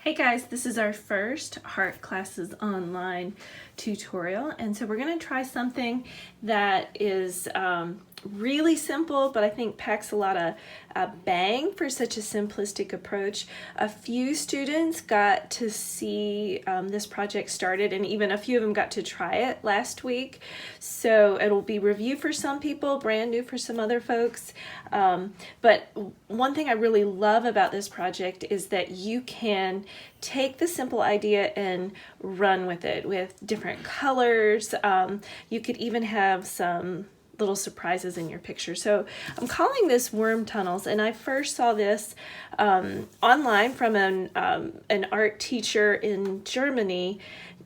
Hey guys, this is our first Art Classes Online tutorial, and so we're going to try something that is really simple, but I think packs a lot of bang for such a simplistic approach. A few students got to see this project started, and even a few of them got to try it last week. So it'll be review for some people, brand new for some other folks. But one thing I really love about this project is that you can take the simple idea and run with it with different colors. You could even have some little surprises in your picture. So I'm calling this worm tunnels, and I first saw this online from an art teacher in Germany.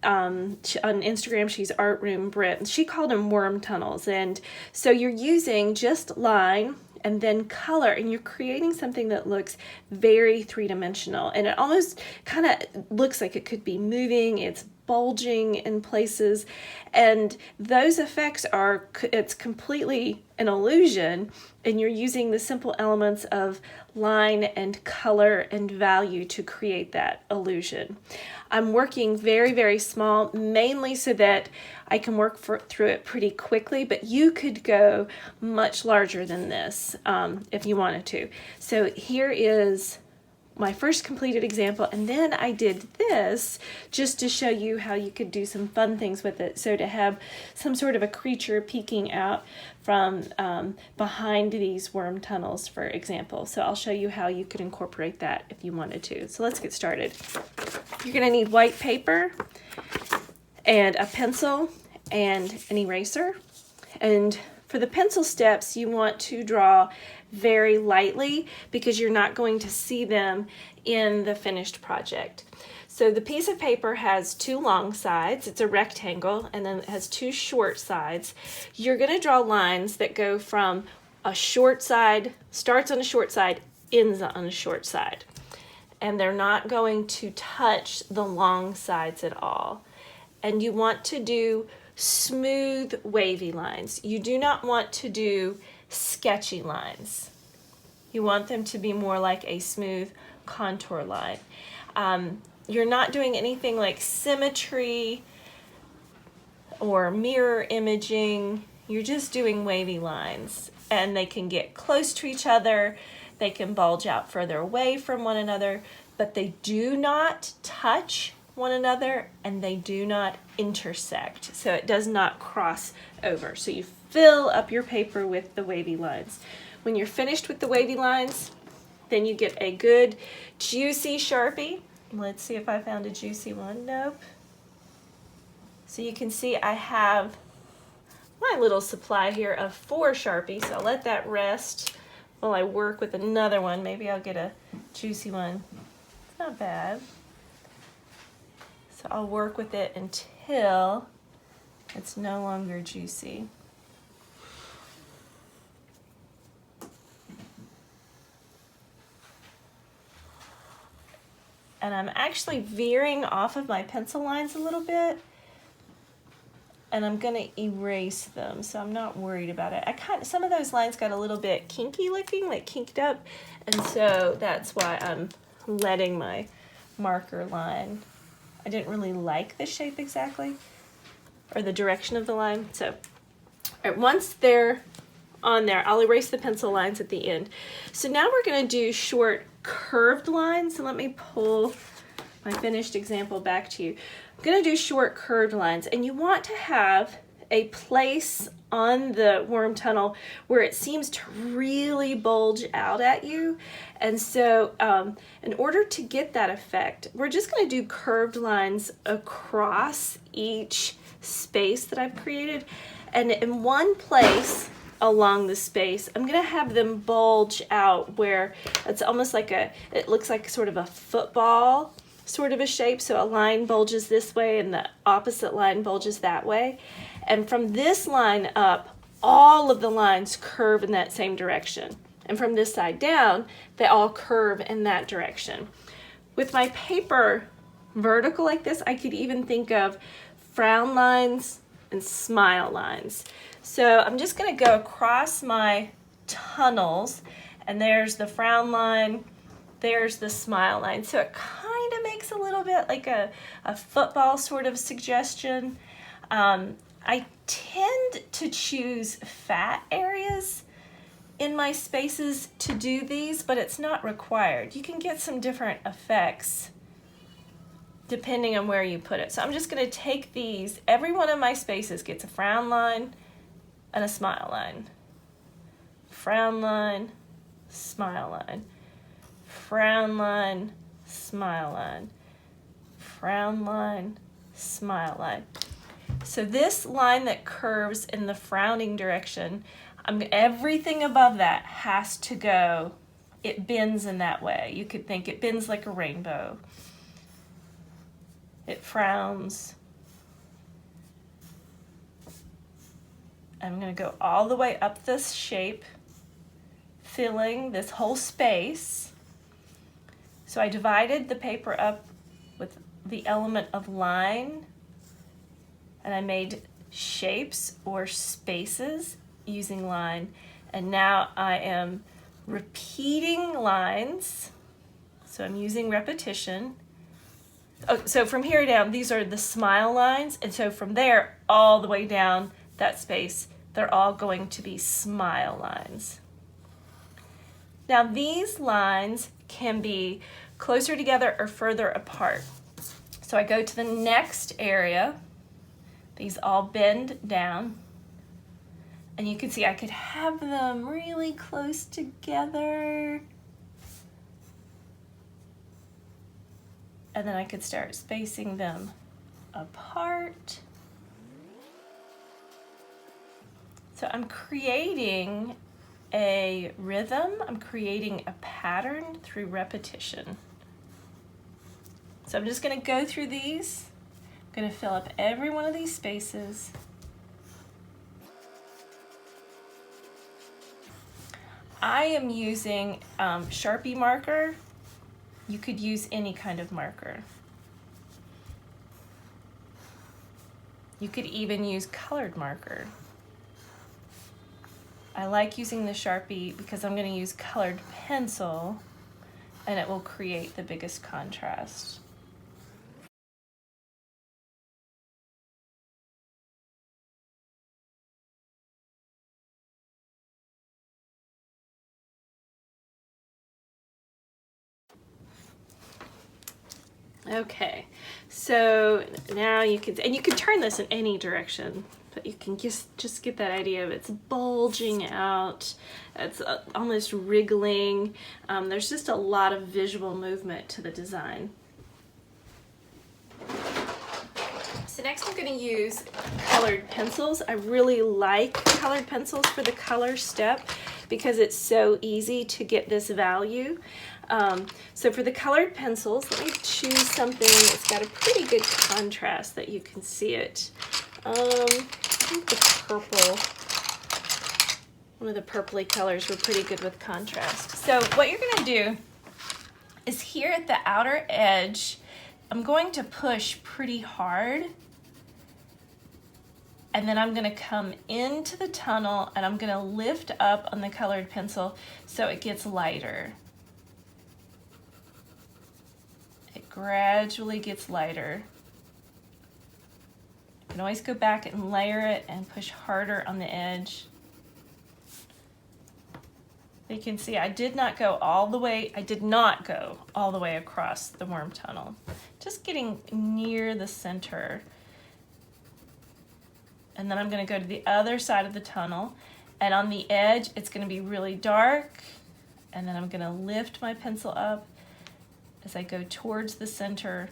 On Instagram, she's Art Room Brit. She called them worm tunnels, and so you're using just line and then color, and you're creating something that looks very three-dimensional, and it almost kind of looks like it could be moving. It's bulging in places, and those effects are, it's completely an illusion, and you're using the simple elements of line and color and value to create that illusion. I'm working very, very small, mainly so that I can work through it pretty quickly, but you could go much larger than this if you wanted to. So here is my first completed example, and then I did this just to show you how you could do some fun things with it. So to have some sort of a creature peeking out from behind these worm tunnels, for example. So I'll show you how you could incorporate that if you wanted to. So let's get started. You're gonna need white paper and a pencil and an eraser. And for the pencil steps, you want to draw very lightly because you're not going to see them in the finished project. So the piece of paper has two long sides, it's a rectangle, and then it has two short sides. You're going to draw lines that go from a short side, starts on a short side, ends on a short side. And they're not going to touch the long sides at all. And you want to do smooth, wavy lines. You do not want to do sketchy lines. You want them to be more like a smooth contour line. You're not doing anything like symmetry or mirror imaging. You're just doing wavy lines, and they can get close to each other. They can bulge out further away from one another, but they do not touch one another, and they do not intersect. So it does not cross over. So you fill up your paper with the wavy lines. When you're finished with the wavy lines, then you get a good juicy Sharpie. Let's see if I found a juicy one. Nope. So you can see I have my little supply here of 4 Sharpies. So I'll let that rest while I work with another one. Maybe I'll get a juicy one. It's not bad. So I'll work with it until it's no longer juicy. And I'm actually veering off of my pencil lines a little bit, and I'm gonna erase them, so I'm not worried about it. Some of those lines got a little bit kinky looking, like kinked up, and so that's why I'm letting my marker line. I didn't really like the shape exactly, or the direction of the line. So, all right, once they're on there, I'll erase the pencil lines at the end. So now we're gonna do short curved lines. So let me pull my finished example back to you. I'm gonna do short curved lines, and you want to have a place on the worm tunnel where it seems to really bulge out at you. And so in order to get that effect, we're just going to do curved lines across each space that I've created. And in one place along the space, I'm going to have them bulge out where it's almost like it looks like sort of a football sort of a shape. So a line bulges this way and the opposite line bulges that way. And from this line up, all of the lines curve in that same direction. And from this side down, they all curve in that direction. With my paper vertical like this, I could even think of frown lines and smile lines. So I'm just going to go across my tunnels, and there's the frown line, there's the smile line. So it kind kind of makes a little bit like a football sort of suggestion. I tend to choose fat areas in my spaces to do these, but it's not required. You can get some different effects depending on where you put it. So I'm just gonna take these, every one of my spaces gets a frown line and a smile line. Frown line, smile line. Frown line, smile line. Frown line, smile line. So this line that curves in the frowning direction, everything above that has to go, it bends in that way. You could think it bends like a rainbow. It frowns. I'm going to go all the way up this shape, filling this whole space. So I divided the paper up with the element of line, and I made shapes or spaces using line, and now I am repeating lines, so I'm using repetition. Oh, so from here down, these are the smile lines, and so from there all the way down that space, they're all going to be smile lines. Now these lines can be closer together or further apart. So I go to the next area, these all bend down, and you can see I could have them really close together. And then I could start spacing them apart. So I'm creating a rhythm, I'm creating a pattern through repetition. So I'm just gonna go through these. I'm gonna fill up every one of these spaces. I am using Sharpie marker. You could use any kind of marker. You could even use colored marker. I like using the Sharpie because I'm going to use colored pencil and it will create the biggest contrast. Okay, so now you can turn this in any direction, but you can just get that idea of it's bulging out, it's almost wriggling. There's just a lot of visual movement to the design. So next I'm going to use colored pencils. I really like colored pencils for the color step because it's so easy to get this value. So for the colored pencils, let me choose something that's got a pretty good contrast that you can see it. I think the purple, one of the purpley colors were pretty good with contrast. So what you're going to do is here at the outer edge, I'm going to push pretty hard, and then I'm going to come into the tunnel and I'm going to lift up on the colored pencil so it gets lighter. It gradually gets lighter. You can always go back and layer it and push harder on the edge. You can see I did not go all the way across the worm tunnel. Just getting near the center. And then I'm going to go to the other side of the tunnel, and on the edge it's going to be really dark, and then I'm going to lift my pencil up as I go towards the center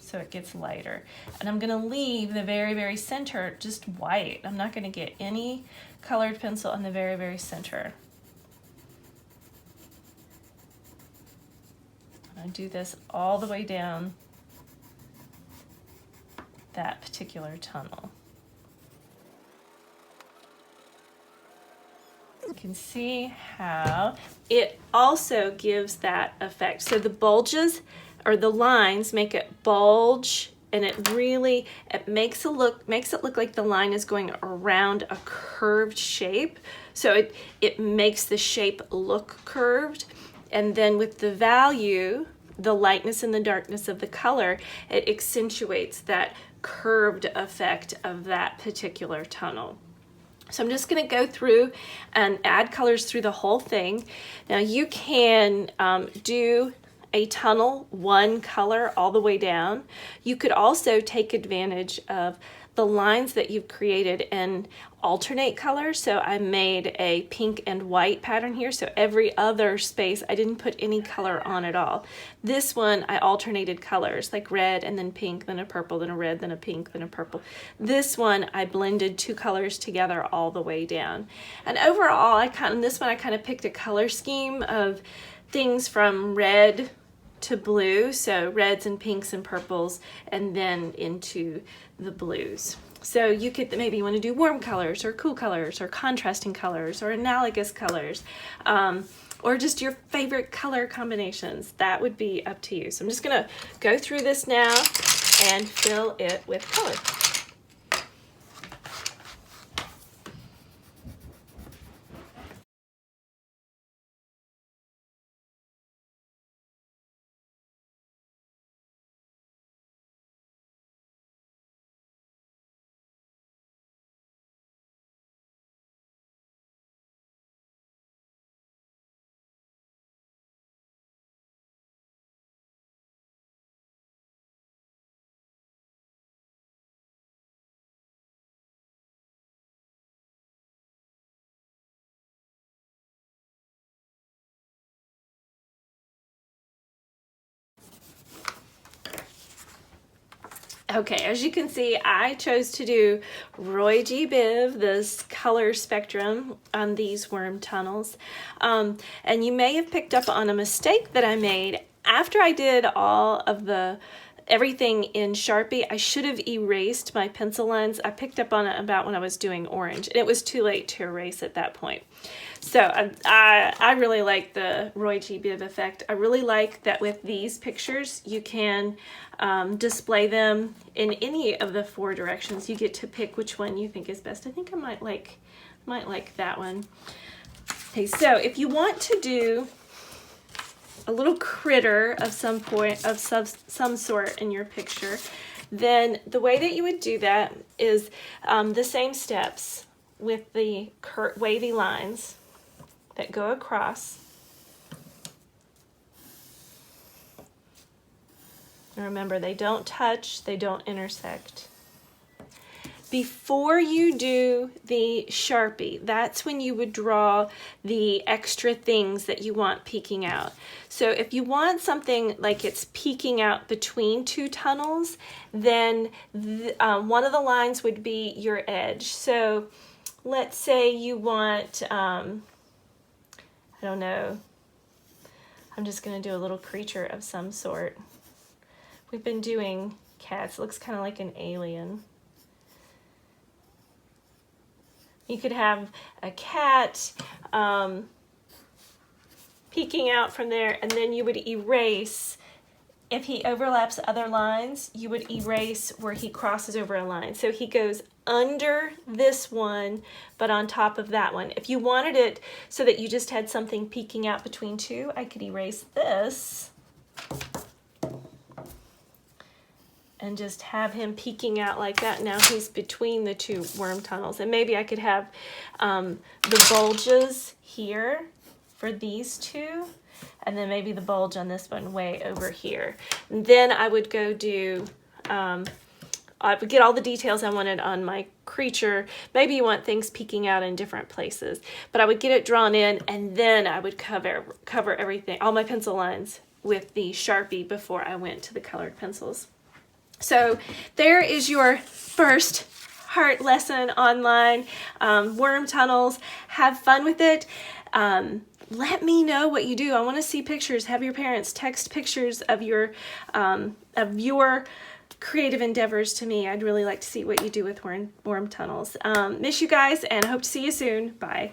so it gets lighter. And I'm going to leave the very, very center just white. I'm not going to get any colored pencil on the very, very center. I do this all the way down that particular tunnel. You can see how it also gives that effect. So the bulges or the lines make it bulge, and it makes it look like the line is going around a curved shape. So it makes the shape look curved. And then with the value, the lightness and the darkness of the color, it accentuates that curved effect of that particular tunnel. So I'm just going to go through and add colors through the whole thing. Now you can do a tunnel one color all the way down. You could also take advantage of the lines that you've created and alternate colors. So I made a pink and white pattern here. So every other space, I didn't put any color on at all. This one, I alternated colors, like red and then pink, then a purple, then a red, then a pink, then a purple. This one, I blended two colors together all the way down. And overall, this one, I kind of picked a color scheme of things from red to blue, so reds and pinks and purples, and then into the blues. So you could maybe want to do warm colors or cool colors or contrasting colors or analogous colors, or just your favorite color combinations. That would be up to you. So I'm just going to go through this now and fill it with color. Okay, as you can see, I chose to do Roy G. Biv, this color spectrum on these worm tunnels. And you may have picked up on a mistake that I made. After I did all of everything in Sharpie, I should have erased my pencil lines. I picked up on it about when I was doing orange, and it was too late to erase at that point. So I really like the Roy G. Biv effect. I really like that with these pictures, you can display them in any of the four directions. You get to pick which one you think is best. I think I might like that one. Okay, so if you want to do a little critter of some sort in your picture, then the way that you would do that is the same steps with the wavy lines that go across. And remember, they don't touch, they don't intersect. Before you do the Sharpie, that's when you would draw the extra things that you want peeking out. So if you want something like it's peeking out between two tunnels, then one of the lines would be your edge. So let's say you want, I don't know, I'm just going to do a little creature of some sort. We've been doing cats. It looks kind of like an alien. You could have a cat peeking out from there, and then you would erase. If he overlaps other lines, you would erase where he crosses over a line. So he goes under this one, but on top of that one. If you wanted it so that you just had something peeking out between two, I could erase this and just have him peeking out like that. Now he's between the two worm tunnels. And maybe I could have the bulges here for these two, and then maybe the bulge on this one way over here. And then I would go do, I would get all the details I wanted on my creature. Maybe you want things peeking out in different places, but I would get it drawn in, and then I would cover everything, all my pencil lines, with the Sharpie before I went to the colored pencils. So there is your first heart lesson online, worm tunnels. Have fun with it. Let me know what you do. I want to see pictures. Have your parents text pictures of your creative endeavors to me. I'd really like to see what you do with worm tunnels. Miss you guys, and hope to see you soon. Bye.